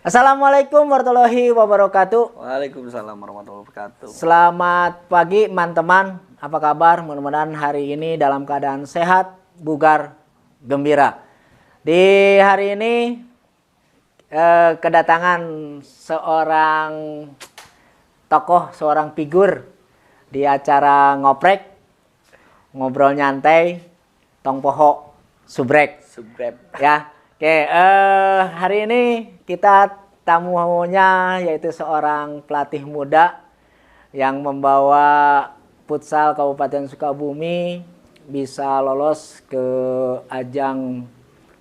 Assalamualaikum warahmatullahi wabarakatuh. Waalaikumsalam warahmatullahi wabarakatuh. Selamat pagi teman-teman. Apa kabar? Mudah-mudahan hari ini dalam keadaan sehat, bugar, gembira. Di hari ini kedatangan seorang tokoh, seorang figur di acara ngoprek, ngobrol nyantai, tong poho, subrek. Ya. Oke, hari ini kita tamunya yaitu seorang pelatih muda yang membawa futsal Kabupaten Sukabumi bisa lolos ke ajang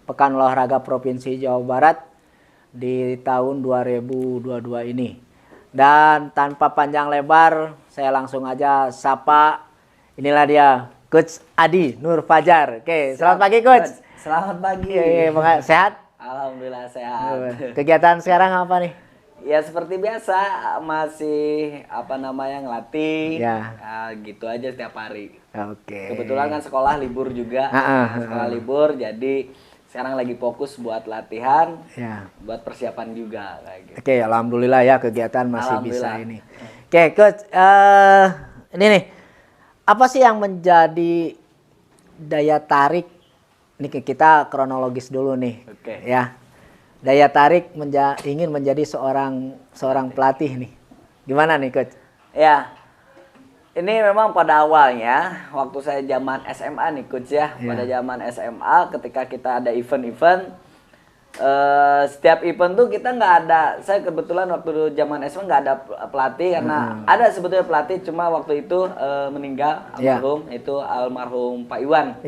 Pekan Olahraga Provinsi Jawa Barat di tahun 2022 ini. Dan tanpa panjang lebar, saya langsung aja sapa. Inilah dia, Coach Adi Nur Fajar. Oke, selamat pagi Coach. Selamat pagi. Sehat? Alhamdulillah sehat. Kegiatan sekarang apa nih? Ya seperti biasa, masih ngelatih. Ya. Gitu aja setiap hari. Oke. Kebetulan kan sekolah libur juga. Sekolah libur, jadi sekarang lagi fokus buat latihan, buat persiapan juga kayak gitu. Oke, alhamdulillah ya kegiatan masih bisa ini. Oke, Coach, ini nih, apa sih yang menjadi daya tarik? Ini kita kronologis dulu nih, ya. Daya tarik ingin menjadi seorang pelatih nih. Gimana nih, Coach? Ya, ini memang pada awalnya waktu saya zaman SMA nih, Coach ya. Pada zaman SMA, ketika kita ada event-event, setiap event tuh kita nggak ada. Saya kebetulan waktu zaman SMA nggak ada pelatih karena ada sebetulnya pelatih, cuma waktu itu meninggal almarhum, itu almarhum Pak Iwan.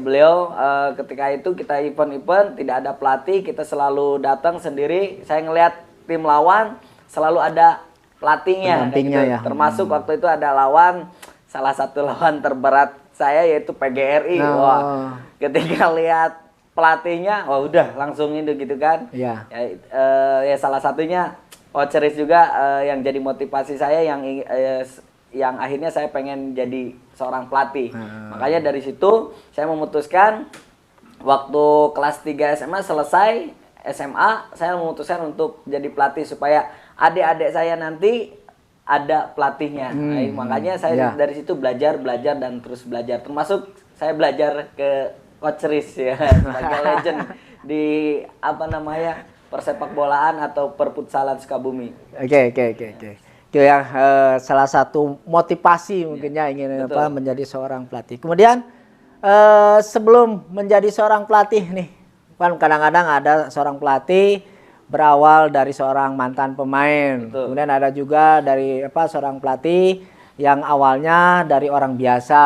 Beliau ketika itu kita event-event tidak ada pelatih, kita selalu datang sendiri. Saya ngelihat tim lawan selalu ada pelatihnya, gitu. Termasuk waktu itu ada salah satu lawan terberat saya yaitu PGRI. Wah, ketika lihat pelatihnya, udah langsung itu gitu kan. Ya salah satunya Oceris juga yang jadi motivasi saya yang akhirnya saya pengen jadi seorang pelatih. Makanya dari situ saya memutuskan waktu kelas 3 SMA selesai SMA, saya memutuskan untuk jadi pelatih supaya adik-adik saya nanti ada pelatihnya. Makanya saya dari situ belajar dan terus belajar. Termasuk saya belajar ke Coach Riz ya, sebagai legend di persepak bolaan atau perputsalan Sukabumi. Oke. Itu ya salah satu motivasi mungkinnya ingin menjadi seorang pelatih. Kemudian sebelum menjadi seorang pelatih nih, kan kadang-kadang ada seorang pelatih berawal dari seorang mantan pemain. Kemudian ada juga dari seorang pelatih yang awalnya dari orang biasa.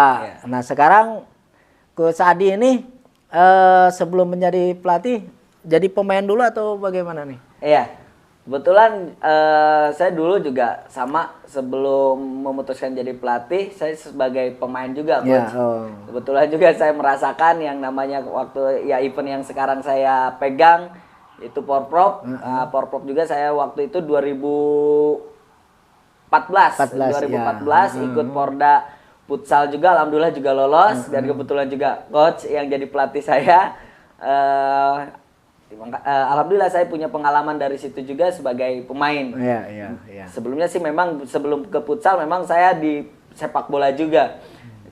Nah, sekarang Coach Adi ini sebelum menjadi pelatih jadi pemain dulu atau bagaimana nih? Iya, kebetulan saya dulu juga sama, sebelum memutuskan jadi pelatih saya sebagai pemain juga, Coach. Kebetulan juga saya merasakan yang namanya waktu event yang sekarang saya pegang itu Porprov. Porprov juga saya waktu itu 2014 ikut Porda futsal juga, alhamdulillah juga lolos. Dan kebetulan juga coach yang jadi pelatih saya, alhamdulillah saya punya pengalaman dari situ juga sebagai pemain. Sebelumnya sih memang sebelum ke futsal memang saya di sepak bola juga.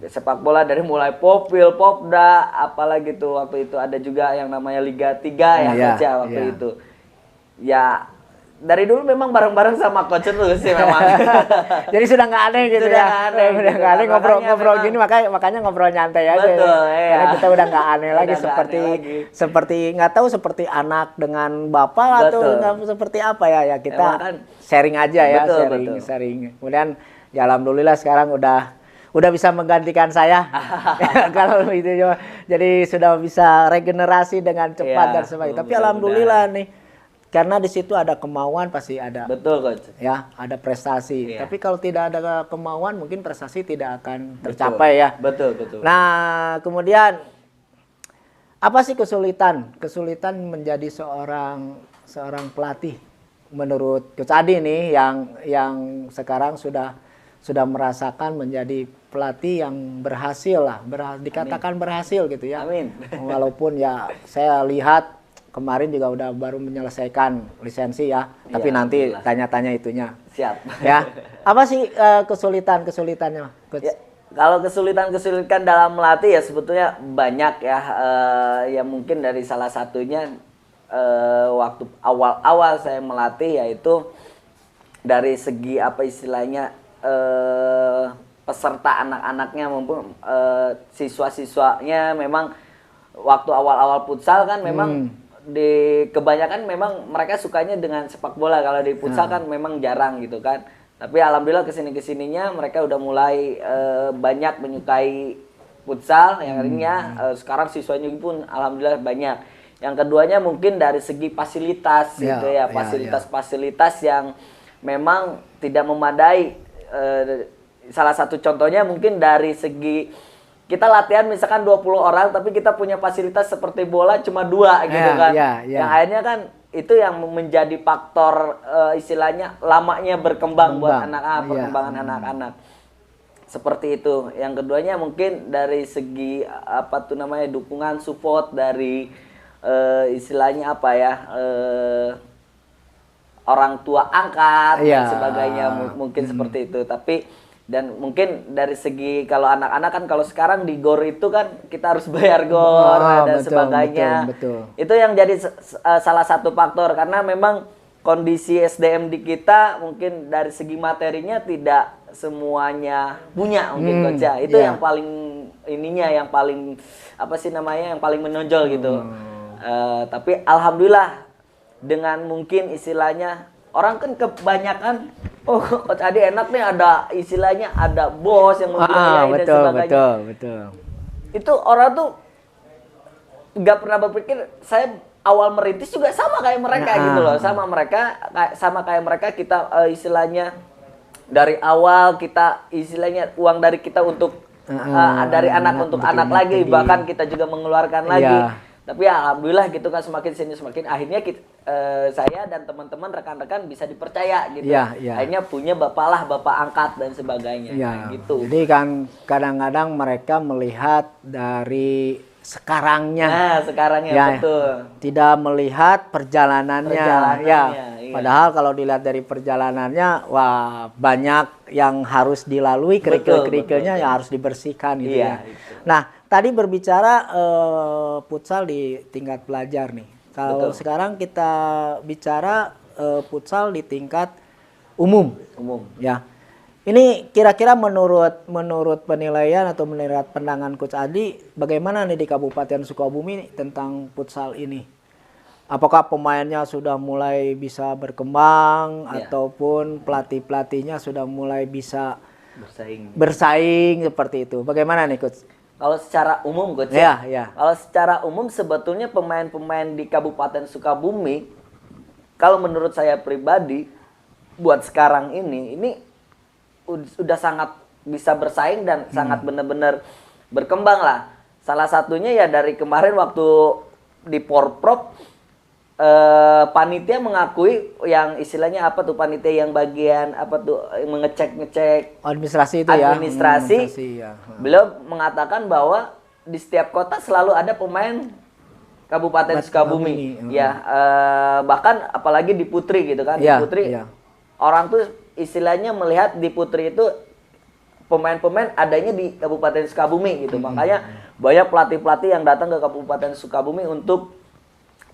Sepak bola dari mulai Popil, Popda, apalagi tuh waktu itu ada juga yang namanya Liga 3 waktu itu. Ya dari dulu memang bareng-bareng sama coach tuh sih memang. Jadi sudah nggak aneh gitu ya. Udah nggak aneh ngobrol gini, makanya ngobrol nyantai aja. Betul, Karena kita udah nggak aneh lagi seperti nggak tahu seperti anak dengan bapak atau seperti apa ya kita sharing aja ya, sharing. Kemudian ya alhamdulillah sekarang udah bisa menggantikan saya. Kalau itu jadi sudah bisa regenerasi dengan cepat dan sebagainya. Tapi alhamdulillah nih, karena di situ ada kemauan pasti ada. Betul, Coach. Ya, ada prestasi. Tapi kalau tidak ada kemauan mungkin prestasi tidak akan tercapai ya. Betul. Nah, kemudian apa sih kesulitan menjadi seorang pelatih menurut Coach Adi nih yang sekarang sudah merasakan menjadi pelatih yang berhasil lah, dikatakan berhasil gitu ya. Amin. Walaupun ya saya lihat kemarin juga udah baru menyelesaikan lisensi ya. Tapi Iya, nanti alhamdulillah. tanya-tanya itunya. Siap. Ya. Apa sih kesulitannya, Coach? Ya, kalau kesulitan dalam melatih ya sebetulnya banyak ya. Ya mungkin dari salah satunya waktu awal-awal saya melatih yaitu dari segi apa istilahnya peserta anak-anaknya maupun siswa-siswanya memang waktu awal-awal futsal kan memang di kebanyakan memang mereka sukanya dengan sepak bola. Kalau di futsal kan memang jarang gitu kan. Tapi alhamdulillah kesininya mereka udah mulai banyak menyukai futsal. Yang akhirnya sekarang siswanya pun alhamdulillah banyak. Yang keduanya mungkin dari segi fasilitas gitu ya, fasilitas-fasilitas yang memang tidak memadai. Salah satu contohnya mungkin dari segi kita latihan misalkan 20 orang tapi kita punya fasilitas seperti bola cuma 2 gitu kan. Yang akhirnya kan itu yang menjadi faktor istilahnya lamanya berkembang buat perkembangan anak-anak. Seperti itu. Yang keduanya mungkin dari segi apa tuh namanya dukungan support dari istilahnya apa ya orang tua angkat dan sebagainya mungkin seperti itu. Tapi dan mungkin dari segi kalau anak-anak kan kalau sekarang di GOR itu kan kita harus bayar GOR dan sebagainya. Betul. Itu yang jadi salah satu faktor karena memang kondisi SDM di kita mungkin dari segi materinya tidak semuanya punya mungkin Coach ya. Itu yang paling ininya yang paling apa sih namanya yang paling menonjol gitu. Tapi alhamdulillah dengan mungkin istilahnya orang kan kebanyakan Coach Adi enak nih ada istilahnya ada bos yang membiayai dan sebagainya. Betul. Itu orang tuh nggak pernah berpikir saya awal merintis juga sama kayak mereka gitu loh. Sama kayak mereka kita istilahnya dari awal kita istilahnya uang dari kita untuk dari anak untuk anak lagi bahkan kita juga mengeluarkan lagi. Tapi alhamdulillah gitu kan semakin sini semakin akhirnya saya dan teman-teman rekan-rekan bisa dipercaya gitu. Akhirnya punya bapak angkat dan sebagainya gitu. Jadi kan kadang-kadang mereka melihat dari sekarangnya. Betul. Tidak melihat perjalanannya. Padahal kalau dilihat dari perjalanannya wah banyak yang harus dilalui kerikil-kerikilnya yang harus dibersihkan gitu ya. Nah, tadi berbicara futsal di tingkat pelajar nih. Kalau sekarang kita bicara futsal di tingkat umum. Ya. Ini kira-kira menurut penilaian atau menurut pandangan Coach Adi, bagaimana nih di Kabupaten Sukabumi tentang futsal ini? Apakah pemainnya sudah mulai bisa berkembang ataupun pelatih-pelatihnya sudah mulai bisa bersaing seperti itu? Bagaimana nih Coach? Kalau secara umum Coach kalau secara umum sebetulnya pemain-pemain di Kabupaten Sukabumi kalau menurut saya pribadi buat sekarang ini udah sangat bisa bersaing dan sangat benar-benar berkembang lah. Salah satunya ya dari kemarin waktu di Porprov panitia mengakui yang istilahnya apa tuh panitia yang bagian apa tuh ngecek administrasi itu administrasi beliau mengatakan bahwa di setiap kota selalu ada pemain Kabupaten Sukabumi bahkan apalagi di Putri gitu kan di Putri orang tuh istilahnya melihat di Putri itu pemain-pemain adanya di Kabupaten Sukabumi gitu makanya banyak pelatih-pelatih yang datang ke Kabupaten Sukabumi untuk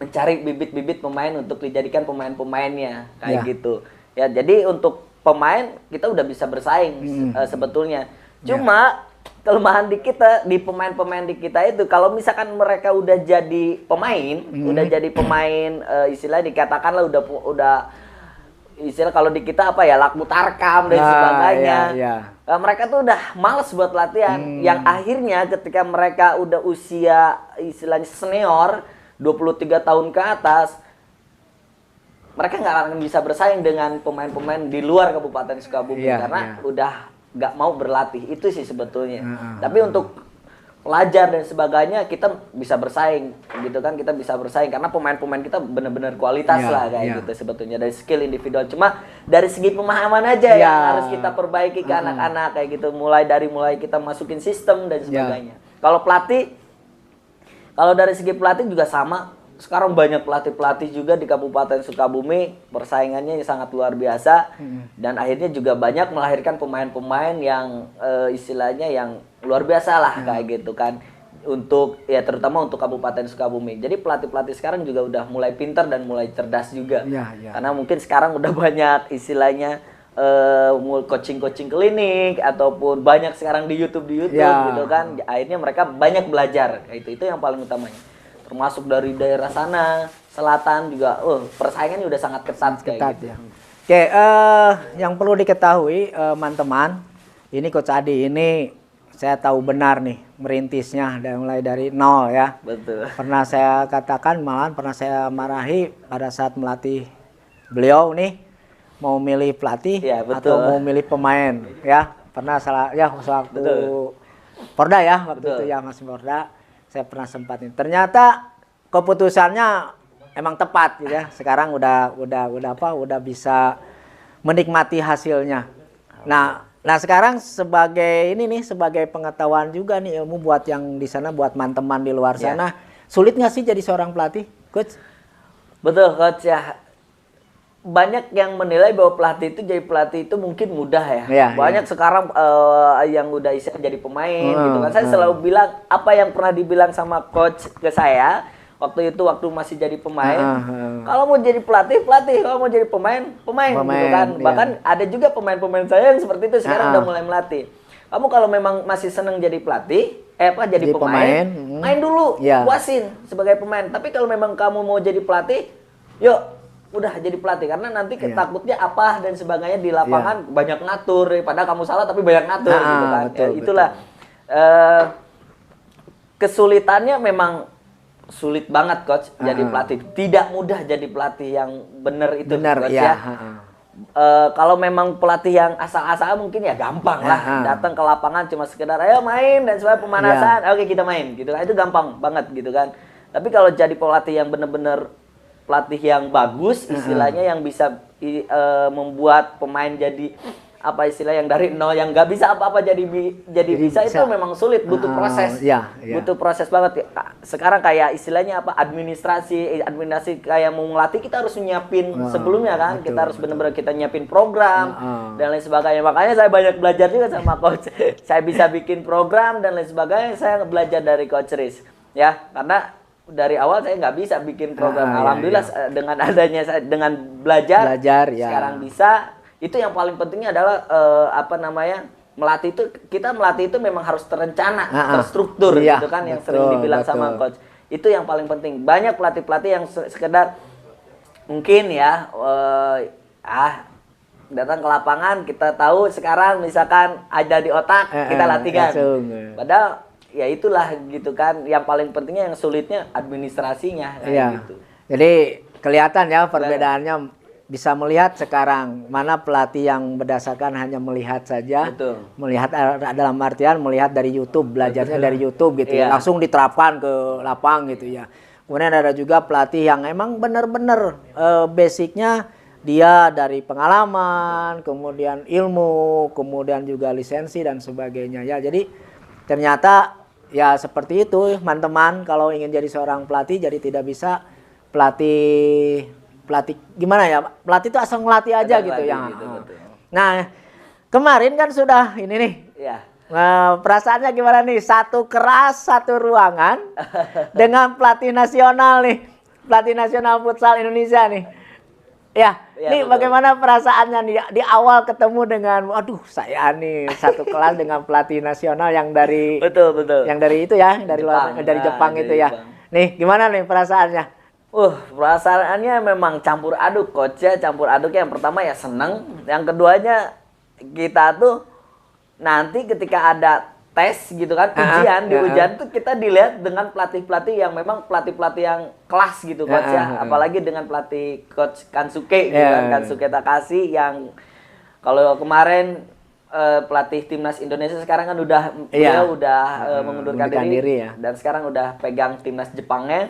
mencari bibit-bibit pemain untuk dijadikan pemain-pemainnya kayak gitu. Ya, jadi untuk pemain kita udah bisa bersaing sebetulnya. Cuma kelemahan di kita di pemain-pemain di kita itu kalau misalkan mereka udah jadi pemain, istilah dikatakanlah udah istilah kalau di kita apa ya laku tarkam dan sebagainya. Mereka tuh udah males buat latihan. Yang akhirnya ketika mereka udah usia istilahnya senior 23 tahun ke atas, mereka nggak akan bisa bersaing dengan pemain-pemain di luar Kabupaten Sukabumi karena udah nggak mau berlatih. Itu sih sebetulnya. Tapi untuk pelajar dan sebagainya kita bisa bersaing gitu kan, kita bisa bersaing karena pemain-pemain kita benar-benar kualitas lah kayak gitu sebetulnya dari skill individual. Cuma dari segi pemahaman aja yang harus kita perbaiki ke anak-anak kayak gitu, mulai kita masukin sistem dan sebagainya. Kalau dari segi pelatih juga sama sekarang banyak pelatih-pelatih juga di Kabupaten Sukabumi, persaingannya sangat luar biasa, dan akhirnya juga banyak melahirkan pemain-pemain yang istilahnya yang luar biasa lah kayak gitu kan, untuk ya terutama untuk Kabupaten Sukabumi. Jadi pelatih-pelatih sekarang juga udah mulai pintar dan mulai cerdas juga, karena mungkin sekarang udah banyak istilahnya coaching klinik ataupun banyak sekarang di YouTube gitu kan, akhirnya mereka banyak belajar. Itu yang paling utamanya, termasuk dari daerah sana selatan juga persaingannya udah sangat ketat kayak gitu. Ya. Oke, yang perlu diketahui teman-teman, ini Coach Adi ini saya tahu benar nih merintisnya mulai dari nol ya. Betul. Pernah saya katakan, malahan pernah saya marahi pada saat melatih beliau nih, mau milih pelatih ya, atau mau milih pemain ya. Pernah salah ya waktu Porda ya, waktu itu ya masih Porda, saya pernah sempat ini. Ternyata keputusannya emang tepat gitu ya. Sekarang udah bisa menikmati hasilnya. Nah sekarang sebagai ini nih, sebagai pengetahuan juga nih, ilmu buat yang di sana, buat teman-teman di luar sana, sulit nggak sih jadi seorang pelatih, Coach? Betul, Coach ya. Banyak yang menilai bahwa pelatih itu jadi pelatih itu mungkin mudah ya. Banyak sekarang yang udah jadi pemain gitu kan. Saya selalu bilang apa yang pernah dibilang sama coach ke saya waktu masih jadi pemain. Kalau mau jadi pelatih, kalau mau jadi pemain gitu kan. Bahkan ada juga pemain-pemain saya yang seperti itu sekarang udah mulai melatih. Kamu kalau memang masih senang jadi pelatih, jadi pemain, main dulu, puasin sebagai pemain. Tapi kalau memang kamu mau jadi pelatih, yuk udah jadi pelatih, karena nanti takutnya apa dan sebagainya di lapangan banyak ngatur, padahal kamu salah tapi banyak ngatur gitu kan. Itulah kesulitannya, memang sulit banget Coach jadi pelatih. Tidak mudah jadi pelatih yang benar itu Coach ya. Kalau memang pelatih yang asal-asalan mungkin ya gampang lah, datang ke lapangan cuma sekedar ayo main dan sebagai pemanasan, oke kita main gitu kan, itu gampang banget gitu kan. Tapi kalau jadi pelatih yang benar-benar pelatih yang bagus, istilahnya yang bisa membuat pemain jadi apa istilah yang dari nol, yang nggak bisa apa-apa jadi bisa, itu memang sulit, butuh proses, butuh proses banget. Sekarang kayak istilahnya apa, administrasi kayak mau ngelatih, kita harus nyiapin sebelumnya kan, kita harus benar-benar kita nyiapin program dan lain sebagainya. Makanya saya banyak belajar juga sama coach. Saya bisa bikin program dan lain sebagainya, saya belajar dari Coach Riz ya, karena dari awal saya nggak bisa bikin program. Alhamdulillah dengan adanya dengan belajar sekarang bisa. Itu yang paling pentingnya adalah melatih itu, kita melatih itu memang harus terencana, terstruktur gitu kan, yang sering dibilang sama coach. Itu yang paling penting. Banyak pelatih-pelatih yang sekedar mungkin ya datang ke lapangan, kita tahu sekarang misalkan ada di otak, kita latihan. Padahal ya itulah gitu kan, yang paling pentingnya, yang sulitnya administrasinya gitu. Jadi kelihatan ya perbedaannya, bisa melihat sekarang mana pelatih yang berdasarkan hanya melihat saja. Melihat dalam artian melihat dari YouTube, belajarnya dari YouTube gitu ya, langsung diterapkan ke lapang gitu ya. Kemudian ada juga pelatih yang emang benar-benar basicnya dia dari pengalaman, kemudian ilmu, kemudian juga lisensi dan sebagainya ya. Jadi ternyata ya seperti itu teman-teman, kalau ingin jadi seorang pelatih, jadi tidak bisa pelatih gimana ya, pelatih itu asal ngelatih aja gitu ya. Nah kemarin kan sudah ini nih perasaannya gimana nih, satu kelas satu ruangan dengan pelatih nasional nih, pelatih nasional futsal Indonesia nih ya. Nih bagaimana perasaannya nih di awal ketemu dengan, aduh saya nih satu kelas dengan pelatih nasional yang dari yang dari itu ya, dari luar, dari Jepang itu ya. Nih gimana nih perasaannya? Perasaannya memang campur aduk coach ya, campur aduk. Yang pertama ya seneng, yang keduanya kita tuh nanti ketika ada tes gitu kan, ujian, di ujian tuh kita dilihat dengan pelatih-pelatih yang memang pelatih-pelatih yang kelas gitu coach ya. Apalagi dengan pelatih coach Kansuke gitu kan, Kansuke Takashi, yang kalau kemarin pelatih timnas Indonesia sekarang kan udah mengundurkan diri ya. Dan sekarang udah pegang timnas Jepangnya.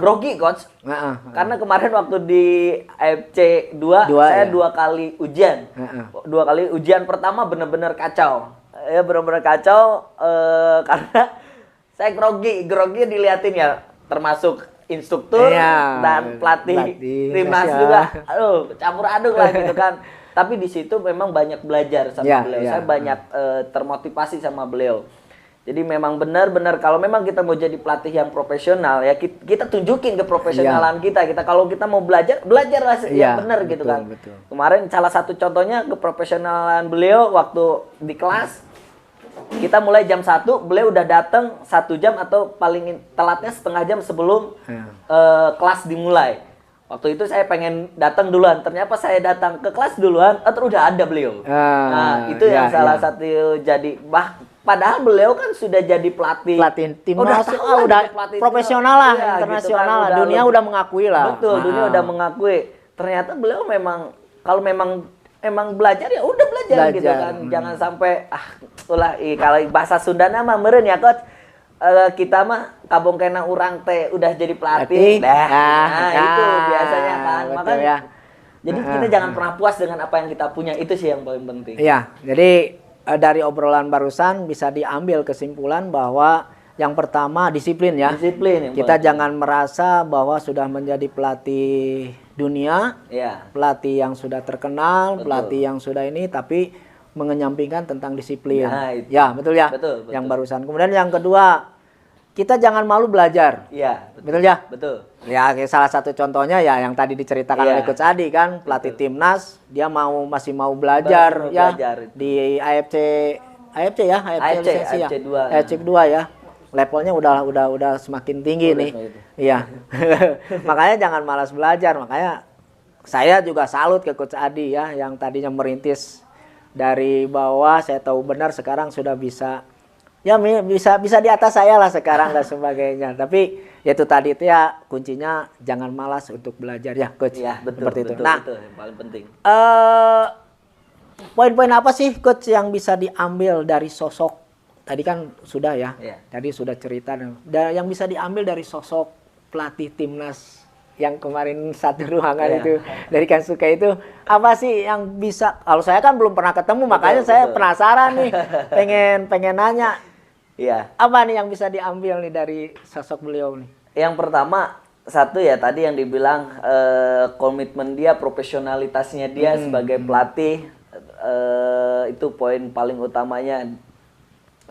Grogi coach, karena kemarin waktu di AFC 2 saya 2 kali ujian, 2 kali ujian pertama bener-bener kacau, ya bener-bener kacau, karena saya grogi diliatin ya, termasuk instruktur Iya, dan pelatih timnas ya. juga. Aduh, campur aduk lah gitu kan. Tapi di situ memang banyak belajar sama Iya, beliau. iya. Saya banyak termotivasi sama beliau. Jadi memang benar-benar kalau memang kita mau jadi pelatih yang profesional ya kita tunjukin keprofesionalan kita. Kalau kita mau belajarlah Iya, yang benar gitu betul, kan. betul. Kemarin salah satu contohnya keprofesionalan beliau waktu di kelas kita mulai jam 1, beliau udah datang 1 jam atau paling telatnya setengah jam sebelum kelas dimulai. Waktu itu saya pengen datang duluan, ternyata saya datang ke kelas duluan, terus udah ada beliau. Nah, itu yang salah satu jadi padahal beliau kan sudah jadi pelatih timnas, udah profesional lah, internasional lah, dunia udah mengakui lah. Betul, dunia udah mengakui. Ternyata beliau memang kalau memang belajar ya udah belajar gitu kan. Jangan sampai kalau bahasa Sundana mah meureun ya coach. Kita mah kabong kena urang teh udah jadi pelatih. Itu biasanya kan. Makanya jadi kita jangan pernah puas dengan apa yang kita punya, itu sih yang paling penting. Iya, jadi dari obrolan barusan bisa diambil kesimpulan bahwa yang pertama disiplin ya. Disiplin. Kita jangan merasa bahwa sudah menjadi pelatih dunia, pelatih yang sudah terkenal, pelatih yang sudah ini, tapi mengenyampingkan tentang disiplin. Ya, betul ya. Betul. Yang barusan. Kemudian yang kedua, kita jangan malu belajar. Iya. Betul ya? Betul. Ya, salah satu contohnya ya yang tadi diceritakan oleh Coach Adi kan, pelatih timnas, dia masih mau belajar di AFC ya, AFC 2. AFC 2 ya. Levelnya udah semakin tinggi nih. Iya. Makanya jangan malas belajar. Makanya saya juga salut ke Coach Adi ya yang tadinya merintis dari bawah, saya tahu benar sekarang sudah bisa di atas saya lah sekarang dan sebagainya. Tapi itu tadi itu ya kuncinya jangan malas untuk belajar ya Coach. Iya, betul. Seperti itu. Nah, yang paling penting. Poin-poin apa sih Coach yang bisa diambil dari sosok? Tadi kan sudah ya. Tadi sudah cerita. Yang bisa diambil dari sosok pelatih timnas yang kemarin satu ruangan itu dari Kansuka itu apa sih yang bisa? Kalau saya kan belum pernah ketemu, makanya saya penasaran nih, pengen nanya. Iya. Apa nih yang bisa diambil nih dari sosok beliau nih? Yang pertama satu ya tadi yang dibilang komitmen dia, profesionalitasnya dia sebagai pelatih itu poin paling utamanya.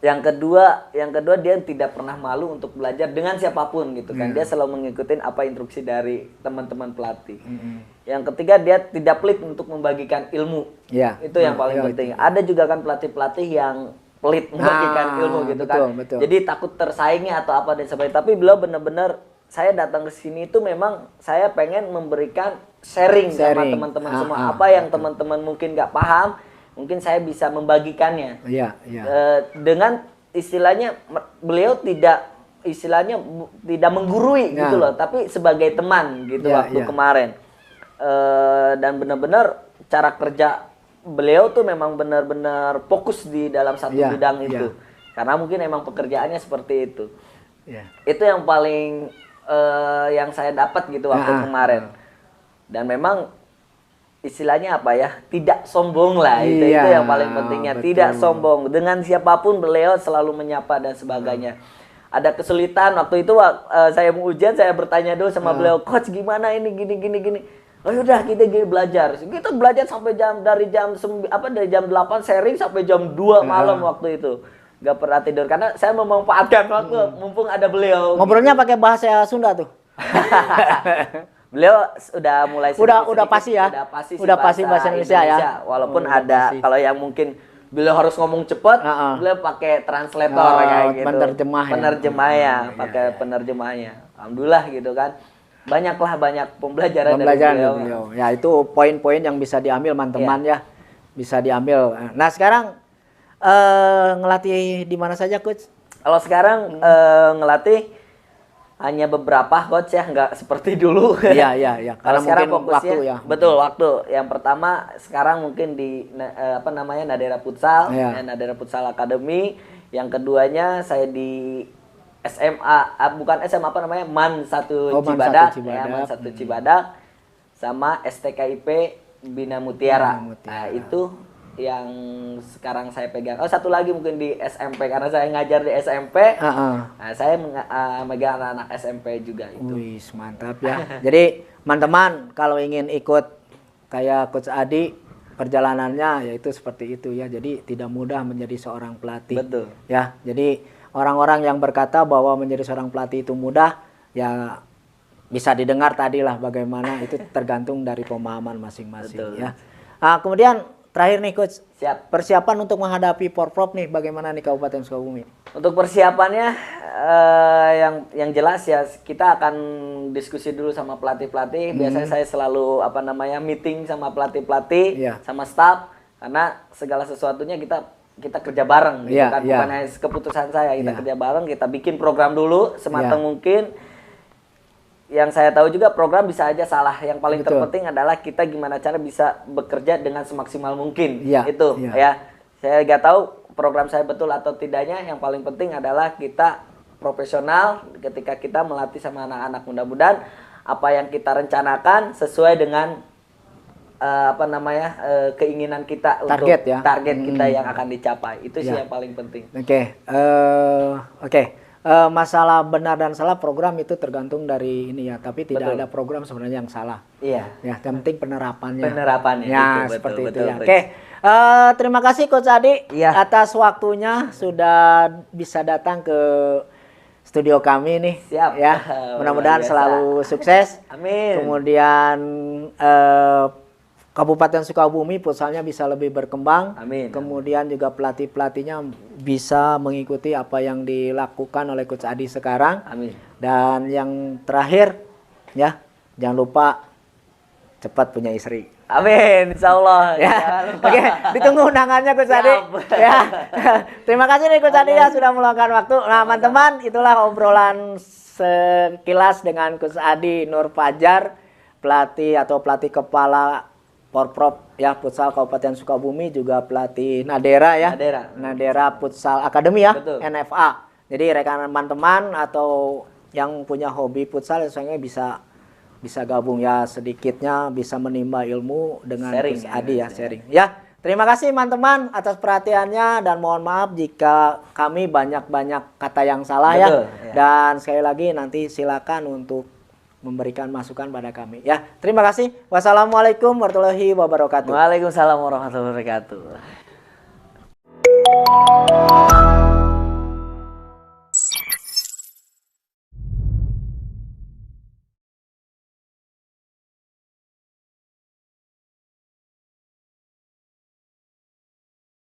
Yang kedua dia tidak pernah malu untuk belajar dengan siapapun gitu kan. Dia selalu mengikuti apa instruksi dari teman-teman pelatih. Yang ketiga dia tidak pelit untuk membagikan ilmu. Itu yang paling penting. Ada juga kan pelatih-pelatih yang pelit membagikan ilmu gitu kan. Betul. Jadi takut tersaingi atau apa dan sebagainya. Tapi beliau benar-benar saya datang ke sini itu memang saya pengen memberikan sharing sama teman-teman semua. Apa yang teman-teman mungkin nggak paham, mungkin saya bisa membagikannya. Dengan istilahnya beliau tidak menggurui gitu loh, tapi sebagai teman gitu waktu kemarin. Dan benar-benar cara kerja beliau tuh memang benar-benar fokus di dalam satu bidang itu. Karena mungkin emang pekerjaannya seperti itu. Itu yang paling yang saya dapat gitu waktu kemarin. Dan memang istilahnya apa ya, tidak sombong lah, itu yang paling pentingnya. Tidak sombong, dengan siapapun beliau selalu menyapa dan sebagainya. Ada kesulitan waktu itu saya mau ujian, saya bertanya dulu sama beliau, coach gimana ini gini. Oh udah kita belajar sampai dari jam 8 sharing sampai jam 2 malam waktu itu. Gak pernah tidur karena saya memanfaatkan waktu mumpung ada beliau. Ngobrolnya pakai bahasa Sunda tuh. Beliau udah mulai udah pasti ya. Udah pasti bahasa Indonesia ya. Walaupun ada kalau yang mungkin beliau harus ngomong cepat, beliau pakai translator kayak gitu. Pakai penerjemahnya. Alhamdulillah gitu kan. Banyak pembelajaran dari beliau. Ya itu poin-poin yang bisa diambil teman-teman ya. Bisa diambil. Nah, sekarang ngelatih di mana saja coach? Kalau sekarang ngelatih hanya beberapa coach ya, nggak seperti dulu. Iya. Kalau sekarang fokusnya waktu ya. Betul, waktu. Yang pertama sekarang mungkin di Nadera Futsal, Nadera Futsal Academy. Yang keduanya saya di SMA, bukan SMA MAN 1 Cibadak, MAN 1 Cibadak, sama STKIP Bina Mutiara. Nah, itu yang sekarang saya pegang. Oh, satu lagi mungkin di SMP karena saya ngajar di SMP. Nah, saya megang anak-anak SMP juga itu. Wih, mantap ya. Jadi teman-teman kalau ingin ikut kayak Coach Adi perjalanannya yaitu seperti itu ya. Jadi tidak mudah menjadi seorang pelatih. Betul. Ya, jadi orang-orang yang berkata bahwa menjadi seorang pelatih itu mudah, ya bisa didengar tadi lah bagaimana itu tergantung dari pemahaman masing-masing ya. Nah, kemudian terakhir nih Coach, siap. Persiapan untuk menghadapi Porprov nih bagaimana nih Kabupaten Sukabumi? Untuk persiapannya yang jelas ya kita akan diskusi dulu sama pelatih-pelatih. Biasanya saya selalu meeting sama pelatih-pelatih, sama staff karena segala sesuatunya kita kerja bareng gitu kan. Bukan hanya keputusan saya, kita kerja bareng, kita bikin program dulu sematang mungkin. Yang saya tahu juga program bisa aja salah. Yang paling terpenting adalah kita gimana cara bisa bekerja dengan semaksimal mungkin. Itu ya. Saya nggak tahu program saya betul atau tidaknya. Yang paling penting adalah kita profesional ketika kita melatih sama anak-anak. Mudah-mudahan apa yang kita rencanakan sesuai dengan keinginan kita target untuk target kita yang akan dicapai. Itu sih yang paling penting. Oke. Masalah benar dan salah program itu tergantung dari ini ya, tapi tidak ada program sebenarnya yang salah. Iya. Ya, yang penting penerapannya. Ya, seperti itu ya. Oke. Terima kasih Coach Adi atas waktunya sudah bisa datang ke studio kami nih. Siap. Ya. Mudah-mudahan selalu sukses. Amin. Kemudian Kabupaten Sukabumi futsalnya bisa lebih berkembang. Amin. Kemudian juga pelatih-pelatihnya bisa mengikuti apa yang dilakukan oleh Coach Adi sekarang. Amin. Dan yang terakhir ya, jangan lupa cepat punya istri. Amin, insya Allah. Ya. Oke, ditunggu undangannya Coach Adi. Ya. Terima kasih nih Coach Adi ya sudah meluangkan waktu. Nah, teman-teman, itulah obrolan sekilas dengan Coach Adi Nur Fajar, pelatih kepala Porprov ya Futsal Kabupaten Sukabumi, juga pelatih Nadera ya. Nadera Futsal Academy ya. Betul. NFA. Jadi rekan teman-teman atau yang punya hobi futsal misalnya bisa gabung ya, sedikitnya bisa menimba ilmu dengan Coach Adi ya, sharing. Ya, terima kasih teman-teman atas perhatiannya dan mohon maaf jika kami banyak-banyak kata yang salah. Betul, ya. Dan sekali lagi nanti silakan untuk memberikan masukan pada kami ya. Terima kasih. Wassalamualaikum warahmatullahi wabarakatuh. Waalaikumsalam warahmatullahi wabarakatuh.